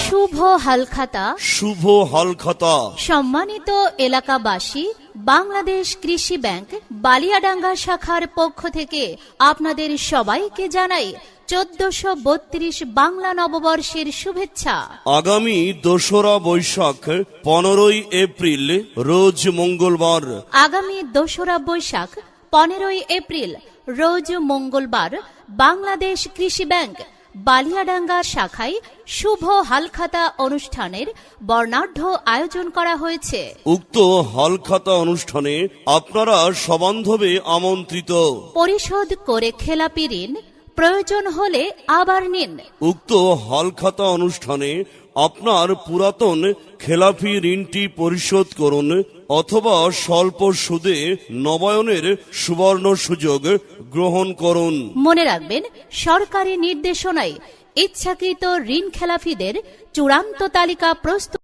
শুভ হালখাতা। শুভ হালখাতা। সম্মানিত এলাকাবাসী, বাংলাদেশ কৃষি ব্যাংক বালিয়াডাঙ্গা শাখার পক্ষ থেকে আপনাদের সবাইকে জানাই 1432 বাংলা নববর্ষের শুভেচ্ছা। আগামী 2রা বৈশাখ 15ই এপ্রিল রোজ মঙ্গলবার। আগামী 2রা বৈশাখ 15ই এপ্রিল রোজ মঙ্গলবার বাংলাদেশ কৃষি ব্যাংক বালিয়াডাঙ্গা শাখায় শুভ হালখাতা অনুষ্ঠানের বর্ণাঢ্য আয়োজন করা হয়েছে। উক্ত হালখাতা অনুষ্ঠানে আপনারা সবান্ধবে আমন্ত্রিত। পরিশোধ করে খেলাপি ঋণ প্রয়োজন হলে আবার নিন। উক্ত হালখাতা অনুষ্ঠানে আপনার পুরাতন খেলাপি ঋণটি পরিশোধ করুন অথবা স্বল্প সুদে নবায়নের সুবর্ণ সুযোগ গ্রহণ করুন। মনে রাখবেন, সরকারি নির্দেশনায় ইচ্ছাকৃত ঋণ খেলাপিদের চূড়ান্ত তালিকা প্রস্তুত